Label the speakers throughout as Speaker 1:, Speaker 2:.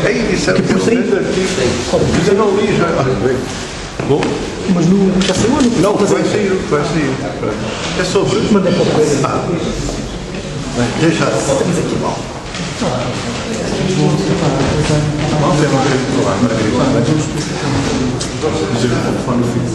Speaker 1: Ei, isso é um grande artigo. Ainda não li já. Bom,
Speaker 2: Mas no, já saiu ou não?
Speaker 1: não, vai sair. É sobre.
Speaker 2: Mandei para o correio.
Speaker 1: Deixa.
Speaker 2: Temos aqui mal.
Speaker 1: Não tem mais que falar, Margarida. Dizer o telefone do filho.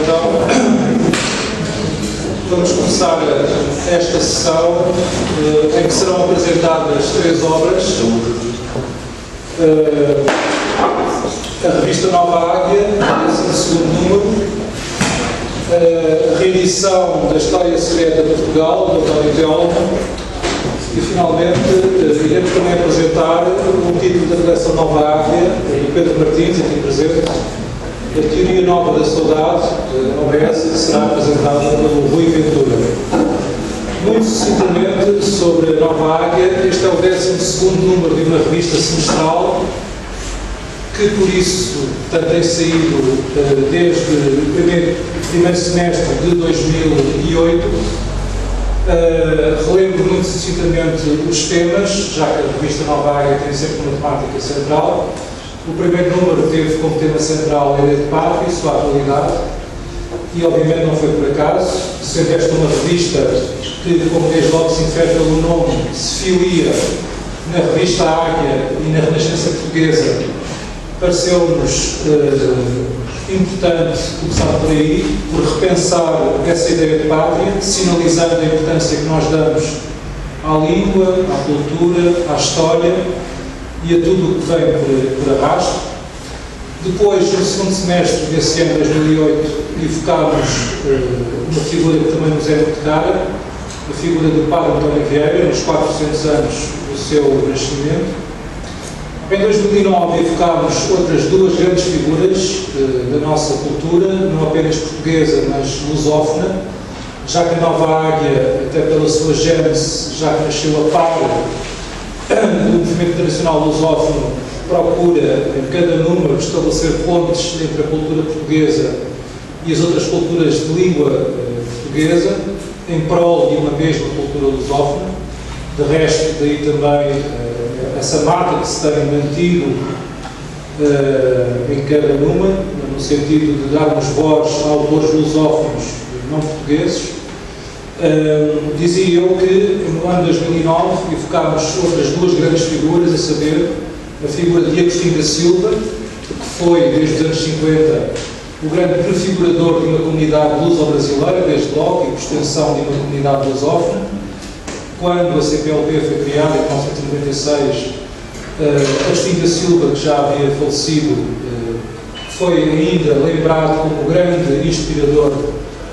Speaker 3: Então, vamos começar esta sessão em que serão apresentadas 3 obras. A revista Nova Águia, no segundo número, a reedição da História Secreta de Portugal, do António Teólogo, e finalmente iremos também apresentar o título da coleção Nova Águia, do Pedro Martins, aqui presente, a Teoria Nova da Saudade, OBS, que será apresentada pelo Rui Ventura. Muito sucintamente sobre a Nova Águia, este é o 12º número de uma revista semestral, que por isso tem saído desde o primeiro semestre de 2008. Relembro muito sucintamente os temas, já que a revista Nova Águia tem sempre uma temática central. O primeiro número teve como tema central a ideia de pátria e sua atualidade, e obviamente não foi por acaso, sendo esta uma revista que, como desde logo se infere pelo nome, se filia na revista Águia e na Renascença Portuguesa, pareceu-nos importante começar por aí, por repensar essa ideia de pátria, sinalizando a importância que nós damos à língua, à cultura, à história e a tudo o que vem por arrasto. Depois, no segundo semestre desse ano, 2008, evocámos uma figura que também nos é muito cara, a figura do Padre António Vieira, nos 400 anos do seu nascimento. Em 2009, evocámos outras 2 grandes figuras da nossa cultura, não apenas portuguesa, mas lusófona, já que a Nova Águia, até pela sua gênese, já que nasceu a par do movimento internacional lusófono, procura em cada número estabelecer pontes entre a cultura portuguesa e as outras culturas de língua portuguesa, em prol de uma mesma cultura lusófona. De resto, daí também essa marca que se tem mantido em cada número, no sentido de darmos voz a autores lusófonos não portugueses. Dizia eu que no ano 2009 evocámos outras 2 grandes figuras, a saber, a figura de Agostinho da Silva, que foi, desde os anos 50, o grande prefigurador de uma comunidade luso-brasileira, desde logo, e por extensão de uma comunidade lusófona. Quando a CPLP foi criada, em 1996, Agostinho da Silva, que já havia falecido, foi ainda lembrado como o grande inspirador,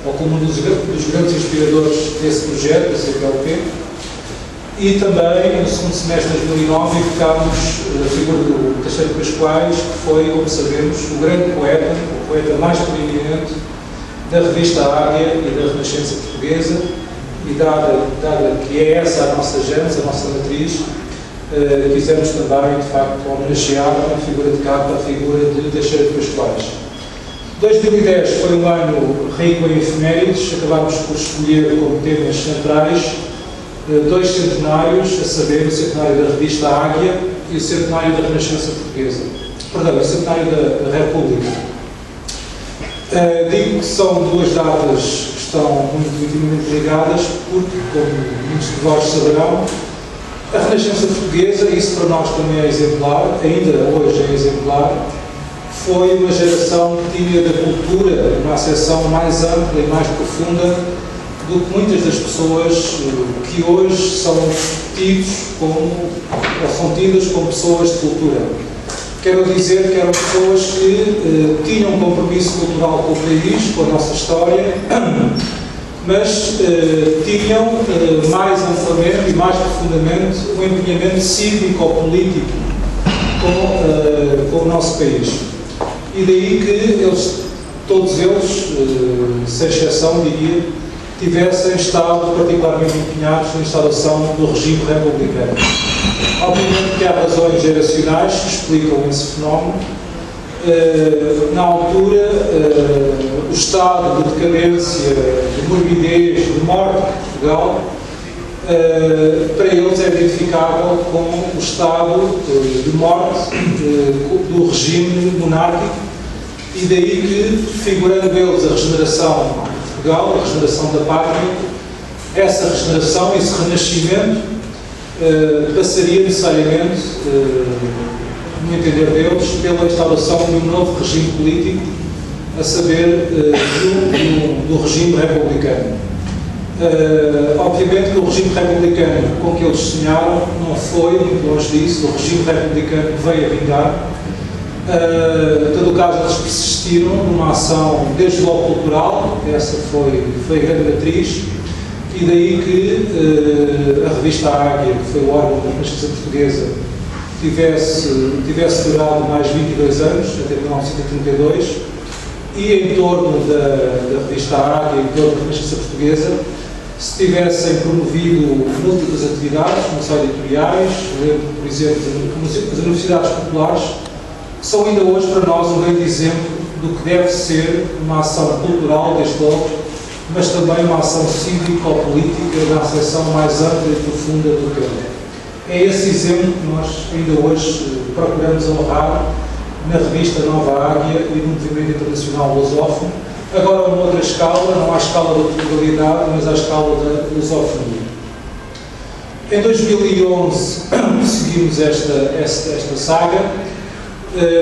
Speaker 3: ou como um dos grandes inspiradores desse projeto, da CPLP. E também, no segundo semestre de 2009, evocámos a figura do Teixeira de Pascoais, que foi, como sabemos, o grande poeta, o poeta mais proeminente da revista Águia e da Renascença Portuguesa, e dada que é essa a nossa gênese, a nossa matriz, quisemos também, de facto, homenagear a figura de capa, a figura de Teixeira de Pascoais. 2010 foi um ano rico em efemérides, acabámos por escolher como temas centrais 2 centenários, a saber, o centenário da revista Águia e o centenário da Renascença Portuguesa. Perdão, o centenário da República. Digo que são 2 datas que estão muito intimamente ligadas, porque, como muitos de vós saberão, a Renascença Portuguesa, isso para nós também é exemplar, ainda hoje é exemplar, foi uma geração que tinha da cultura uma acessão mais ampla e mais profunda do que muitas das pessoas que hoje são tidos como, ou são tidas como pessoas de cultura. Quero dizer que eram pessoas que tinham um compromisso cultural com o país, com a nossa história, mas tinham mais amplamente e mais profundamente um empenhamento cívico-político com o nosso país. E daí que eles, todos eles, sem exceção, diria, tivessem estado particularmente empenhados na instauração do regime republicano. Obviamente que há razões geracionais que explicam esse fenómeno. Na altura, o estado de decadência, de morbidez, de morte de Portugal, para eles é identificável com o estado de morte do regime monárquico, e daí que, figurando eles a regeneração de Portugal, a regeneração da pátria, essa regeneração, esse renascimento, passaria necessariamente, no entender deles, pela instauração de um novo regime político, a saber, do regime republicano. Obviamente que o regime republicano com que eles sonharam não foi, muito longe disso, o regime republicano veio a vingar. Em todo o caso, eles persistiram numa ação desde logo cultural, essa foi a grande matriz, e daí que a revista Águia, que foi o órgão da Renascença Portuguesa, tivesse durado mais 22 anos, até 1932, e em torno da revista Águia, em torno da Renascença Portuguesa, se tivessem promovido múltiplas atividades, não só editoriais, lembro, por exemplo, as universidades populares, que são ainda hoje para nós um grande exemplo do que deve ser uma ação cultural, desde logo, mas também uma ação cívico-política na acessão mais ampla e profunda do tema. É esse exemplo que nós ainda hoje procuramos honrar na revista Nova Águia e no movimento internacional lusófono, agora a uma outra escala, não à escala da Portugalidade, mas à escala da lusofonia. Em 2011 seguimos esta saga.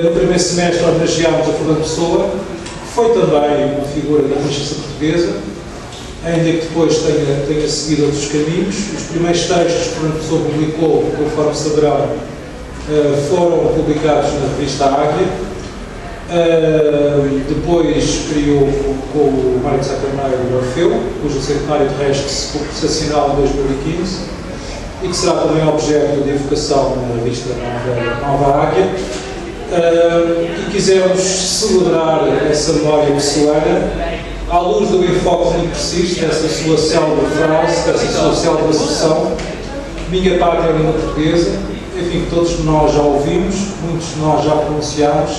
Speaker 3: No primeiro semestre homenageámos a Fernando Pessoa, que foi também uma figura da Renascença Portuguesa, ainda que depois tenha seguido outros caminhos. Os primeiros textos que Fernando Pessoa publicou, conforme saberão, foram publicados na revista Águia. Depois criou com o Mário de Sá Carneiro o Orfeu, cujo centenário de resto se assinala em 2015, e que será também objeto de evocação na revista Nova Águia. E quisemos celebrar essa memória pessoana à luz do enfoque que persiste, dessa sua célebre frase, dessa sua célebre expressão: minha pátria é a língua portuguesa. Enfim, que todos nós já ouvimos, muitos de nós já pronunciámos,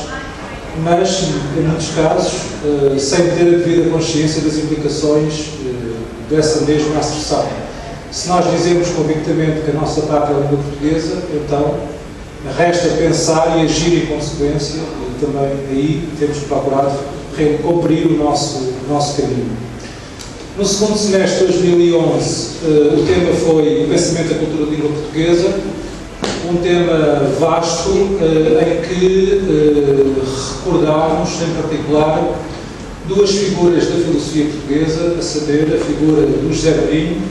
Speaker 3: mas, em muitos casos, sem ter a devida consciência das implicações dessa mesma asserção. Se nós dizemos convictamente que a nossa pátria é a língua portuguesa, então resta pensar e agir em consequência, e também aí temos que procurar cumprir o nosso caminho. No segundo semestre de 2011, o tema foi o pensamento da cultura da língua portuguesa, um tema vasto em que recordámos, em particular, duas figuras da filosofia portuguesa, a saber, a figura do José Marinho,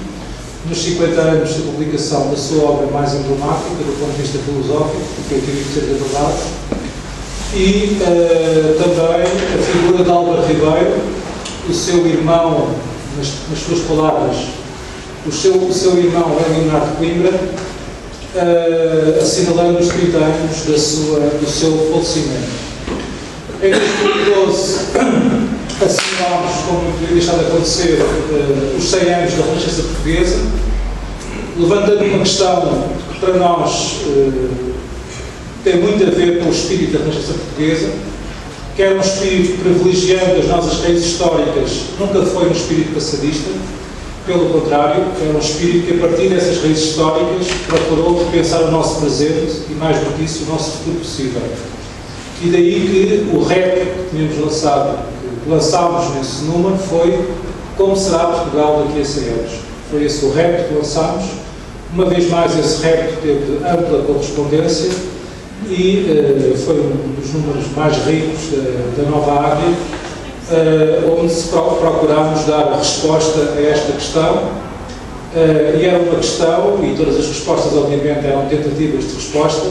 Speaker 3: nos 50 anos da publicação da sua obra mais emblemática, do ponto de vista filosófico, que foi o Caminho de Ser da Verdade, e também a figura de Álvaro Ribeiro, o seu irmão, nas suas palavras, o seu irmão Leonardo de Coimbra, assinalando os 30 anos do seu falecimento. Em 2012, assinalámos, como podia deixar de acontecer, os 100 anos da Renascença Portuguesa, levantando uma questão que para nós tem muito a ver com o espírito da Renascença Portuguesa, que era um espírito privilegiando as nossas raízes históricas, nunca foi um espírito passadista, pelo contrário, era um espírito que, a partir dessas raízes históricas, procurou repensar o nosso presente e, mais do que isso, o nosso futuro possível. E daí que o rap que tínhamos lançámos nesse número foi Como será Portugal daqui a 100 anos. Foi esse o rap que lançámos. Uma vez mais, esse rap teve ampla correspondência e foi um dos números mais ricos da Nova Águia, onde procurámos dar resposta a esta questão. E era uma questão, e todas as respostas, obviamente, eram tentativas de resposta.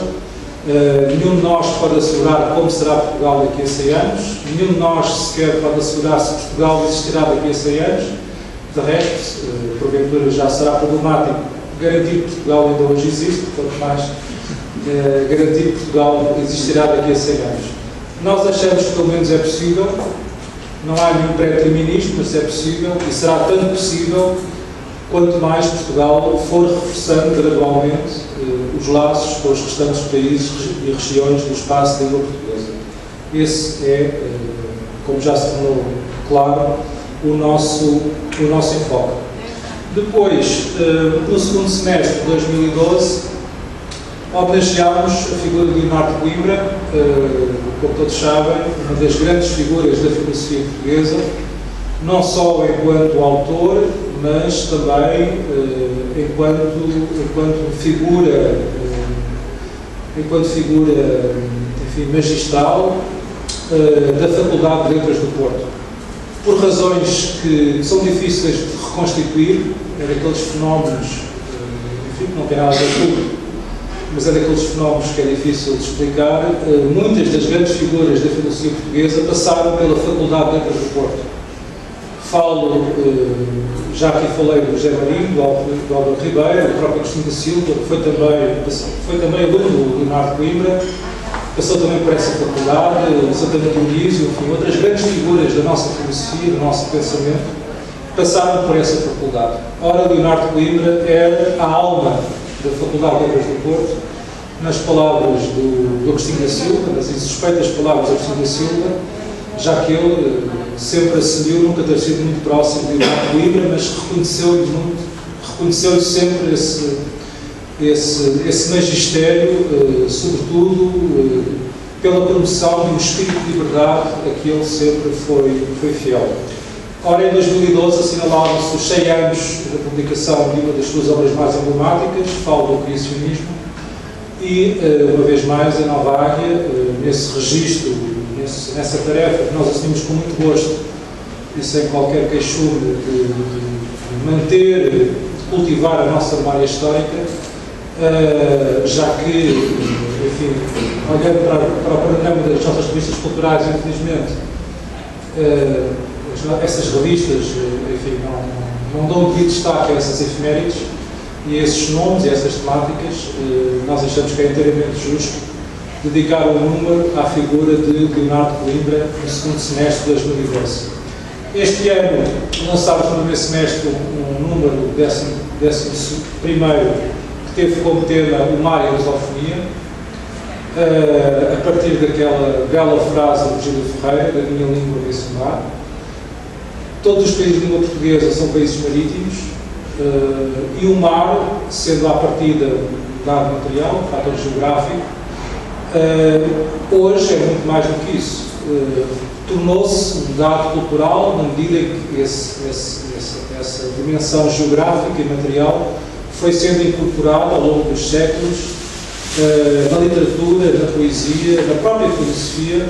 Speaker 3: Nenhum de nós pode assegurar como será Portugal daqui a 100 anos, nenhum de nós sequer pode assegurar se Portugal existirá daqui a 100 anos. De resto, porventura já será problemático garantir que Portugal ainda hoje existe, quanto mais garantir que Portugal existirá daqui a 100 anos. Nós achamos que pelo menos é possível, Não há nenhum pré-determinismo, mas é possível, e será tanto possível quanto mais Portugal for reforçando gradualmente os laços com os restantes países e regiões do espaço de língua portuguesa. Esse é, como já se tornou claro, o nosso enfoque. Depois, no segundo semestre de 2012, homenageámos a figura de Leonardo de Coimbra, como todos sabem, uma das grandes figuras da filosofia portuguesa, não só enquanto autor, mas também enquanto figura, enfim, magistral da Faculdade de Letras do Porto. Por razões que são difíceis de reconstituir, é daqueles fenómenos, enfim, que não tem nada a ver com tudo, mas é daqueles fenómenos que é difícil de explicar. Muitas das grandes figuras da filosofia portuguesa passaram pela Faculdade de Letras do Porto. Falo, já aqui falei do José Marinho, do Álvaro Ribeiro, do próprio Agostinho da Silva, que foi também aluno do Leonardo de Coimbra, passou também por essa faculdade, Santana Dionísio, enfim, outras grandes figuras da nossa filosofia, do nosso pensamento, passaram por essa faculdade. Ora, Leonardo de Coimbra era a alma da Faculdade de Letras do Porto, nas palavras do Agostinho da Silva, nas insuspeitas palavras do Agostinho da Silva, já que ele sempre assumiu nunca ter sido muito próximo de Leonardo de Coimbra, mas reconheceu-lhe sempre esse magistério, sobretudo pela promoção de um espírito de liberdade a que ele sempre foi fiel. Ora, em 2012 assinalavam-se os 100 anos da publicação de uma das suas obras mais emblemáticas, falo do criacionismo, e, uma vez mais, a Nova Águia, nesse registro, nessa tarefa que nós assumimos com muito gosto e sem qualquer queixume de manter, de cultivar a nossa memória histórica, já que, enfim, olhando para o panorama das nossas revistas culturais, infelizmente, essas revistas, enfim, não dão devido destaque a essas efemérides e a esses nomes e a essas temáticas. Nós achamos que é inteiramente justo dedicar um número à figura de Leonardo de Coimbra no segundo semestre de 2012. Este ano lançámos no primeiro semestre um número, 11º, que teve como tema o mar e a lusofonia, a partir daquela bela frase do Virgílio Ferreira, da minha língua desse mar. Todos os países de língua portuguesa são países marítimos, e o mar, sendo à partida um dado material, um fator geográfico, hoje é muito mais do que isso. Tornou-se um dado cultural na medida em que essa dimensão geográfica e material foi sendo incorporada ao longo dos séculos na literatura, na poesia, na própria filosofia,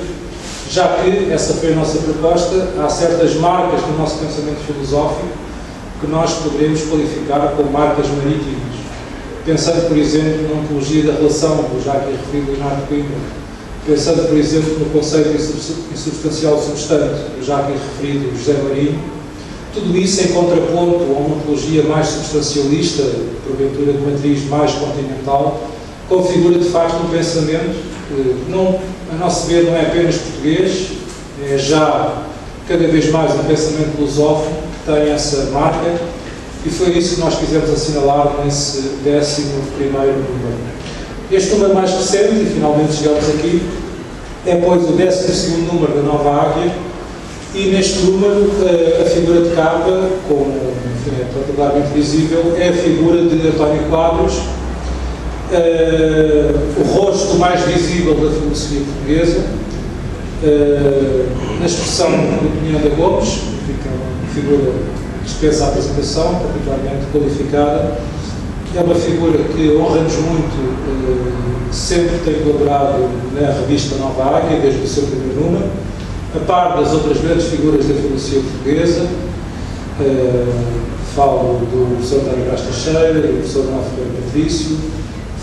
Speaker 3: já que essa foi a nossa proposta. Há certas marcas no nosso pensamento filosófico que nós poderemos qualificar como marcas marítimas. Pensando, por exemplo, na ontologia da relação, que já aqui referi Leonardo de Coimbra, pensando, por exemplo, no conceito insubstancial substante, já aqui referido José Marinho, tudo isso em contraponto a uma ontologia mais substancialista, porventura de matriz mais continental, configura de facto um pensamento que, não, a nosso ver, não é apenas português, é já cada vez mais um pensamento lusófono que tem essa marca, e foi isso que nós quisemos assinalar nesse 11º número. Este número mais recente, e finalmente chegamos aqui, é pois o 12º número da Nova Águia, e neste número a figura de capa, como enfim, é particularmente visível, é a figura de António Quadros, o rosto mais visível da filosofia portuguesa, na expressão de Pinhão da Gomes, que fica uma figura que dispensa a apresentação, particularmente qualificada. É uma figura que honra-nos muito, sempre tem colaborado na revista Nova Águia, desde o seu primeiro número, a par das outras grandes figuras da filosofia portuguesa. Falo do professor António Brás Teixeira, do professor Manuel Ferreira Patrício,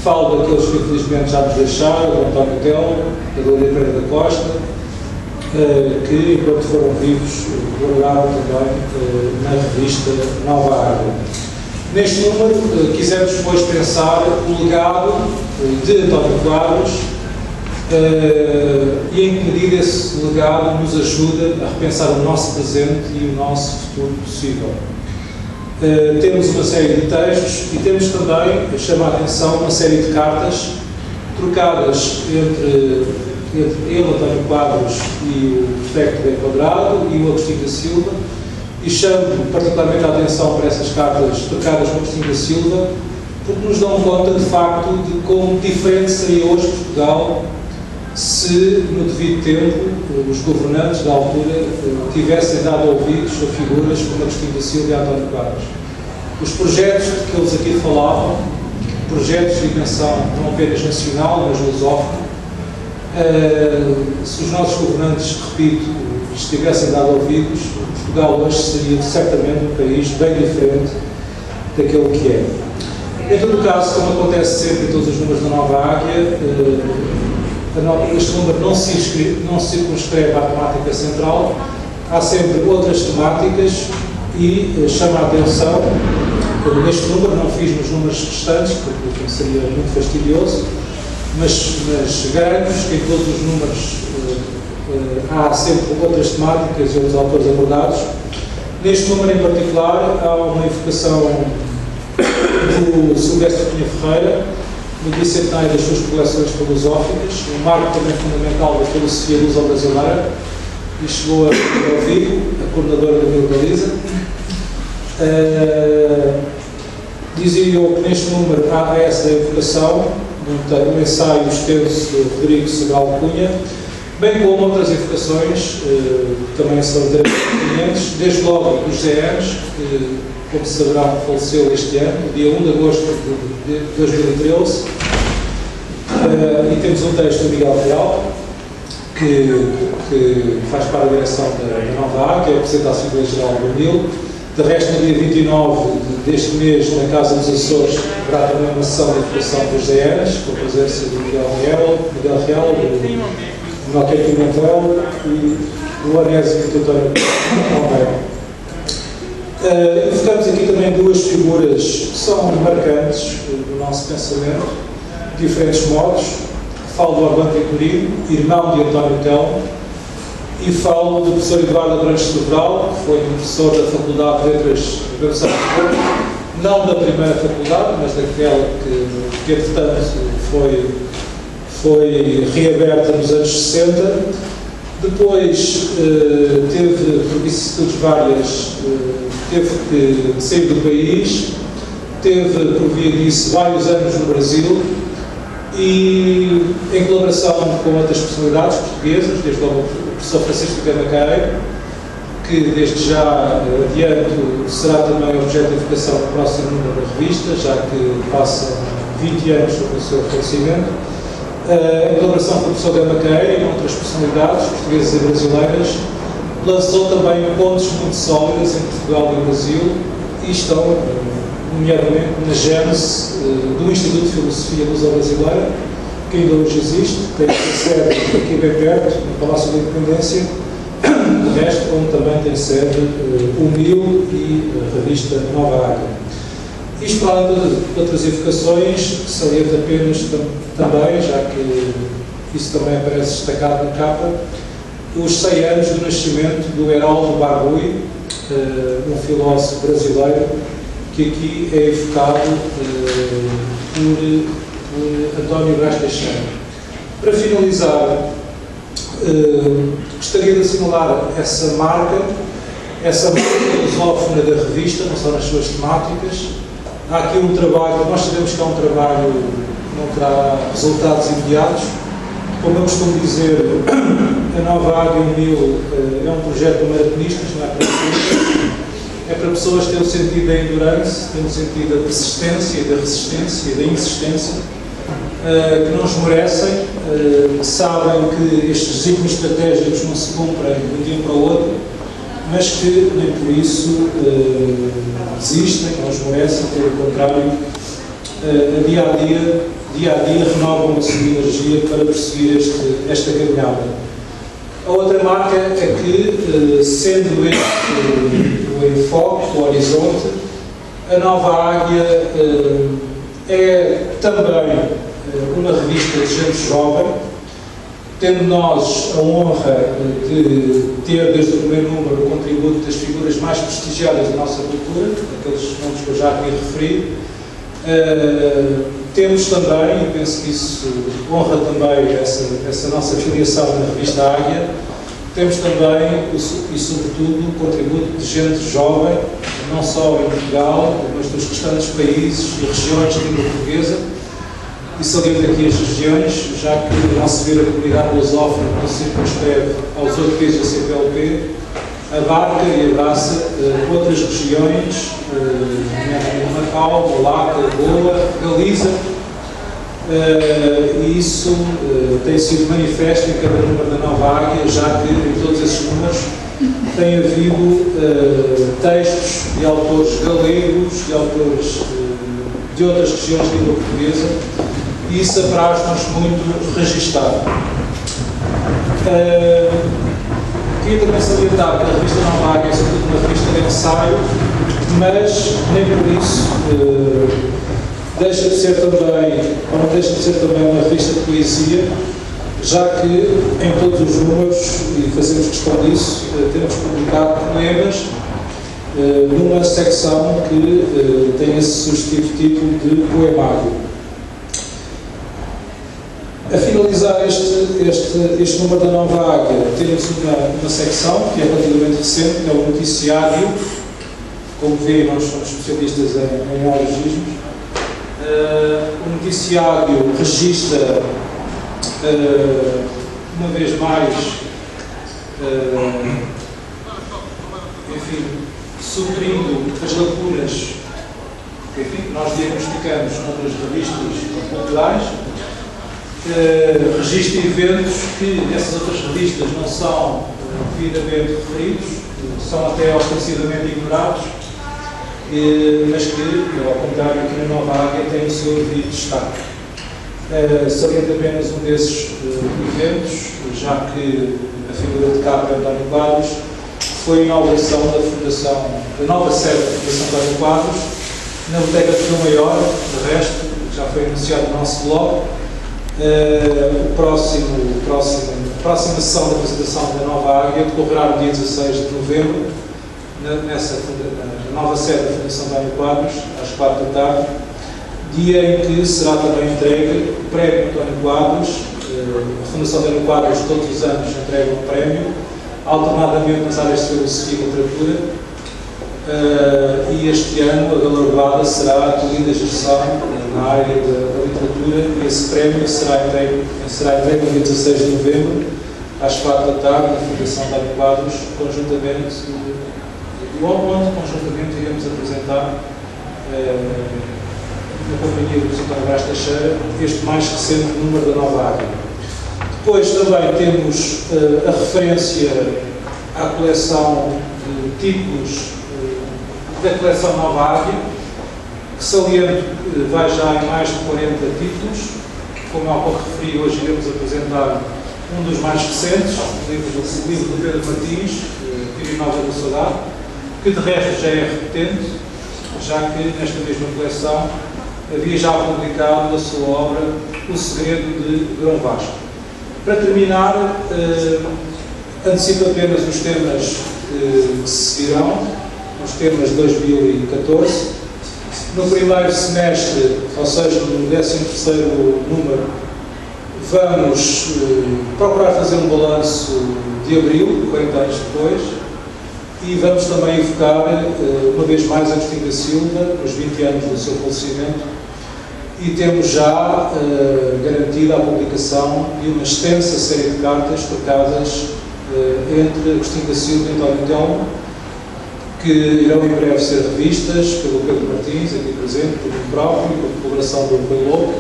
Speaker 3: falo daqueles que infelizmente já nos deixaram, do António Telmo, da Dona Pereira da Costa, que enquanto foram vivos colaboraram também na revista Nova Águia. Neste número quisemos depois pensar o legado de António Quadros e em que medida esse legado nos ajuda a repensar o nosso presente e o nosso futuro possível. Temos uma série de textos e temos também, chama a atenção, uma série de cartas trocadas entre ele, António Quadros, e o prefeito Bem Quadrado e o Agostinho da Silva, e chamo particularmente a atenção para essas cartas trocadas com o Agostinho da Silva, porque nos dão conta, de facto, de como diferente seria hoje Portugal se, no devido tempo, os governantes da altura tivessem dado ouvidos a figuras como Agostinho da Silva e António Quadros. Os projetos de que eles aqui falavam, projetos de dimensão não apenas nacional, mas lusófona, se os nossos governantes, repito, tivessem dado ouvidos, Portugal hoje seria certamente um país bem diferente daquele que é. Em todo o caso, como acontece sempre em todos os números da Nova Águia, este número não circunscreve à temática central, há sempre outras temáticas e chama a atenção, neste número, não fiz nos números restantes, porque seria muito fastidioso, mas garanto-vos que em todos os números há sempre outras temáticas e outros autores abordados. Neste número em particular há uma evocação do Silvestre Cunha Ferreira, no bicentenário das suas coleções filosóficas, um marco também fundamental da filosofia luso-brasileira, e chegou ao vivo, a coordenadora da Vila Galiza. Dizia eu que neste número há essa evocação, um ensaio extenso do Rodrigo Segal Cunha, bem como outras evocações, que também são pertinentes, desde logo dos ZNs, que, como se saberá, faleceu este ano, dia 1 de agosto de 2013, e temos um texto do Miguel Real, que faz parte da direção da Nova Águia, que é o Presidente da Assembleia Geral do Nilo. De resto, no dia 29 deste mês, na Casa dos Açores, haverá também uma sessão de evocação dos ZNs, com a presença do Miguel Real, do Noquete Pimentel e do Anésio Tutório também. Evocamos aqui também duas figuras que são marcantes do nosso pensamento, de diferentes modos. Falo do Armando Vitorino, irmão de António Telmo, e falo do professor Eduardo Abrantes Sobral, que foi um professor da Faculdade de Letras da Universidade de Porto, não da primeira faculdade, mas daquela que entretanto, foi reaberta nos anos 60. Depois teve, por vicissitudes várias, teve que sair do país, teve, por via disso, vários anos no Brasil, e em colaboração com outras personalidades portuguesas, desde logo o professor Francisco Gamacareiro, que desde já adianto será também objeto de evocação no próximo número da revista, já que passam 20 anos sobre o seu falecimento, em colaboração com o professor Gamacareiro e outras personalidades portuguesas e brasileiras, lançou também pontes muito sólidas entre Portugal e o Brasil, e estão, nomeadamente, na gênese do Instituto de Filosofia Luso-Brasileira, que ainda hoje existe, tem sede aqui bem perto, no Palácio da Independência, de resto, onde também tem sede o MIL e a revista Nova Águia. Isto, para além de outras evocações, saliento apenas também, já que isso também aparece destacado na capa, os 100 anos do nascimento do Heraldo Barbuy, um filósofo brasileiro, que aqui é evocado por António Brás Teixeira. Para finalizar, gostaria de assinalar essa marca lusófona da revista, não só nas suas temáticas. Há aqui um trabalho, nós sabemos que é um trabalho que não terá resultados imediatos. Como eu costumo dizer, a Nova Águia 1000 é um projeto de maratonistas, não é para todos. É para pessoas que têm o sentido da endurance, têm o sentido da persistência, da resistência e da insistência, que não esmorecem, sabem que estes desígnios estratégicos não se cumprem de um dia para o outro, mas que nem por isso desistem, não esmorecem, pelo contrário, dia a dia renovam a sua energia para prosseguir esta caminhada. A outra marca é que, sendo este o enfoque, o horizonte, a Nova Águia é também uma revista de gente jovem, tendo nós a honra de ter, desde o primeiro número, o contributo das figuras mais prestigiadas da nossa cultura, aqueles nomes que eu já tinha referido, temos também, e penso que isso honra também essa nossa filiação na revista Águia, temos também, e sobretudo, o contributo de gente jovem, não só em Portugal, mas dos restantes países e regiões de língua portuguesa, e saliento aqui as regiões, já que ao se ver a comunidade lusófona não se circunscreve aos 8 países da CPLP, abarca e abraça outras regiões, nomeadamente Macau, Malaca, Goa, Galiza, e isso tem sido manifesto em cada número da Nova Águia, já que em todos esses números tem havido textos de autores galegos, de autores de outras regiões de língua portuguesa, e isso apraz-nos muito registar. Queria também salientar que a revista Nova Águia é sobretudo uma revista de ensaio, mas nem por isso deixa de ser também, ou não deixa de ser também uma revista de poesia, já que em todos os números, e fazemos questão disso, temos publicado poemas numa secção que tem esse sugestivo título de poemário. A finalizar este número da Nova Águia, temos uma secção que é relativamente recente, que é o noticiário. Como vê, nós somos especialistas em neologismos. O noticiário registra, uma vez mais, enfim, suprindo as lacunas que nós diagnosticamos noutras revistas culturais, registra eventos que essas outras revistas não são devidamente referidos, são até ostensivamente ignorados, mas que, ao contrário, aqui na Nova Águia tem o seu devido destaque. Saliento apenas um desses eventos, já que a figura de capa é António Quadros, foi a inauguração da nova sede da Fundação António Quadros, na Boteca de Rio Maior. De resto, já foi anunciado no nosso blog. A próxima sessão de apresentação da Nova Águia decorrerá no dia 16 de novembro, na nova sede da Fundação António Quadros, às 4 da tarde, dia em que será também entregue o prémio António Quadros. A Fundação António Quadros todos os anos entrega um prémio, alternadamente nas áreas de filosofia e literatura, e este ano a galardoada será a Tolinda Gerson na área da literatura, e esse prémio será entregue no dia 16 de novembro, às 4 da tarde, na Fundação António Quadros, conjuntamente iremos apresentar, na companhia do Sr. António Brás Teixeira, este mais recente número da Nova Águia. Depois também temos a referência à coleção de títulos da coleção Nova Águia, que saliento vai já em mais de 40 títulos. Como há pouco referi, hoje iremos apresentar um dos mais recentes, o livro do Pedro Martins, Tiro Nova da Saudade, que de resto já é repetente, já que nesta mesma coleção havia já publicado a sua obra O Segredo de Grão Vasco. Para terminar, antecipo apenas os temas que se seguirão, os temas de 2014. No primeiro semestre, ou seja, no 13º número, vamos procurar fazer um balanço de abril, 40 anos depois, e vamos também evocar, uma vez mais, Agostinho da Silva, nos 20 anos do seu falecimento, e temos já garantida a publicação de uma extensa série de cartas trocadas entre Agostinho da Silva e António Telmo, que irão em breve ser revistas pelo Pedro Martins, aqui presente, por mim próprio, com a colaboração do Rui Louco.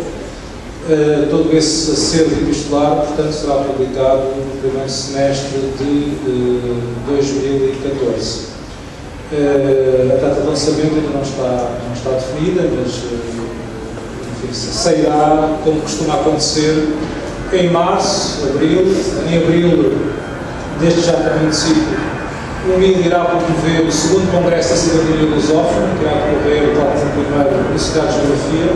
Speaker 3: Todo esse acervo epistolar, portanto, será publicado no primeiro semestre de 2014. A data de lançamento ainda não está definida, mas enfim, sairá, como costuma acontecer, em março, abril. Em abril, desde já também antecipo, o MIL irá promover o segundo Congresso da Cidadania Lusófona, que irá decorrer, tal como o primeiro, na Cidade de Geografia,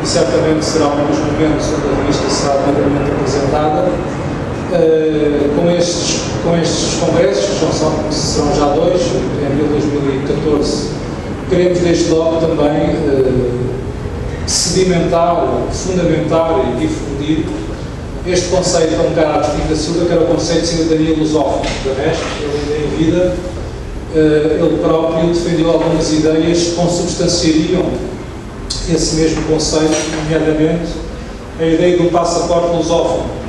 Speaker 3: e certamente será um dos momentos onde a revista será devidamente apresentada. Com estes congressos, que serão já dois, em abril de 2014, queremos desde logo também sedimentar, fundamentar e difundir este conceito tão caro à Agostinho da Silva, que era o conceito de cidadania lusófona. De resto, ele em vida, ele próprio defendeu algumas ideias que consubstanciariam esse mesmo conceito, nomeadamente a ideia do passaporte lusófono,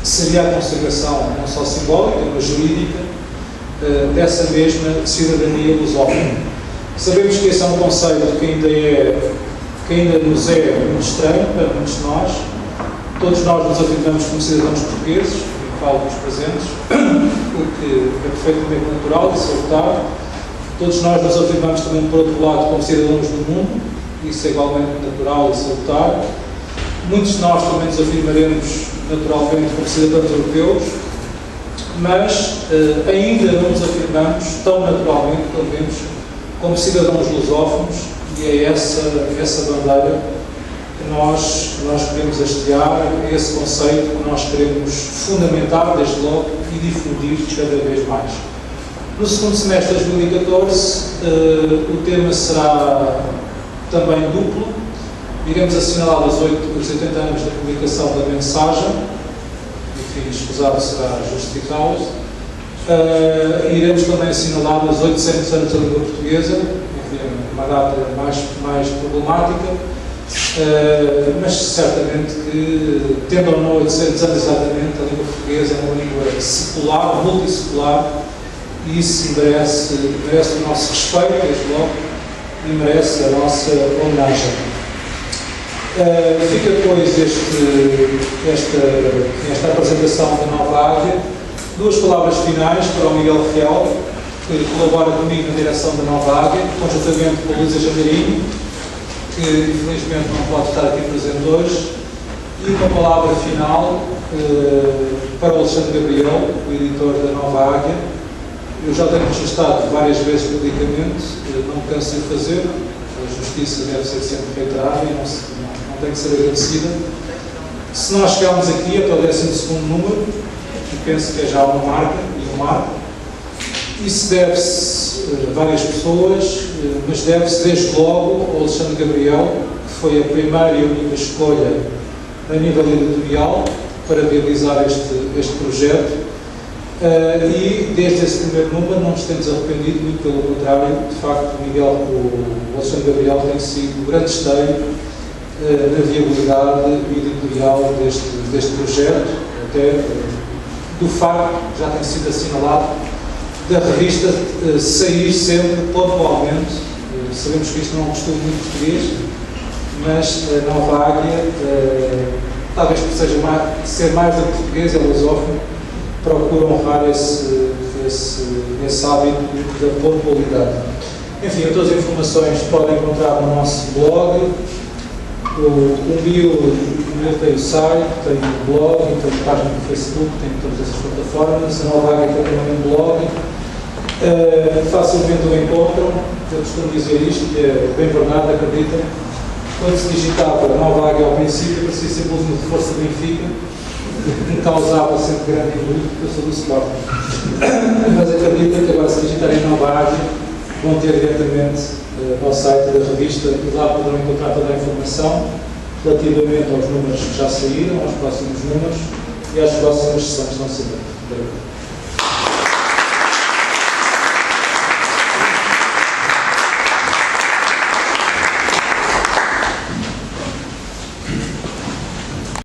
Speaker 3: que seria a consagração não só simbólica, mas jurídica, dessa mesma cidadania lusófona. Sabemos que esse é um conceito que ainda nos é muito estranho para muitos de nós. Todos nós nos afirmamos como cidadãos portugueses, e falo dos presentes, o que é perfeitamente natural e salutar. Todos nós nos afirmamos também, por outro lado, como cidadãos do mundo, isso é igualmente natural e salutar. Muitos de nós também nos afirmaremos naturalmente como cidadãos europeus, mas ainda não nos afirmamos tão naturalmente, pelo menos, como cidadãos lusófonos, e é essa bandeira que nós queremos hastear, é esse conceito que nós queremos fundamentar desde logo e difundir cada vez mais. No segundo semestre de 2014, o tema será também duplo. Iremos assinalar os 80 anos da publicação da mensagem, enfim, escusado será justificá-los. Iremos também assinalar os 800 anos da língua portuguesa, enfim, uma data mais problemática, mas certamente que, tendo ou não 800 anos exatamente, a língua portuguesa é uma língua secular, multissecular, e isso merece o nosso respeito, desde logo, e merece a nossa homenagem. Fica depois esta apresentação da Nova Águia. Duas palavras finais para o Miguel Fiel, que colabora comigo na direção da Nova Águia, conjuntamente com a Luísa Jandeirinho, que infelizmente não pode estar aqui presente hoje, e uma palavra final para o Alexandre Gabriel, o editor da Nova Águia. Eu já tenho registrado várias vezes publicamente, não me canso de fazer, a justiça deve ser sempre reiterada e não tem que ser agradecida. Se nós chegarmos aqui até o 12º número, e penso que é já uma marca e um marco, isso deve-se a várias pessoas, mas deve-se desde logo ao Alexandre Gabriel, que foi a primeira e única escolha a nível editorial para realizar este projeto. E desde esse primeiro número não nos temos arrependido, muito pelo contrário. De facto, o Alexandre Gabriel tem sido o grande esteio na viabilidade editorial deste projeto, até do facto, já tem sido assinalado, da revista sair sempre pontualmente. Sabemos que isto não é um costume muito português, mas a Nova Águia, talvez por ser mais do que português, é lusófono, procura honrar esse hábito da pontualidade. Enfim, todas as informações podem encontrar no nosso blog. O meu tem o site, tem o blog, tem a página no Facebook, tem todas essas plataformas. A Nova Águia tem também um blog. Facilmente o encontram. Eu costumo dizer isto, que é bem verdade, acreditem. Quando se digitava Nova Águia ao princípio, parecia ser o de Força Benfica, que me causava sempre grande inútil, porque eu sou do Sporting. Mas acreditem que agora, se digitarem Nova Águia, vão ter diretamente ao site da revista e lá poderão encontrar toda a informação relativamente aos números que já saíram, aos próximos números e às próximas sessões que vão sair.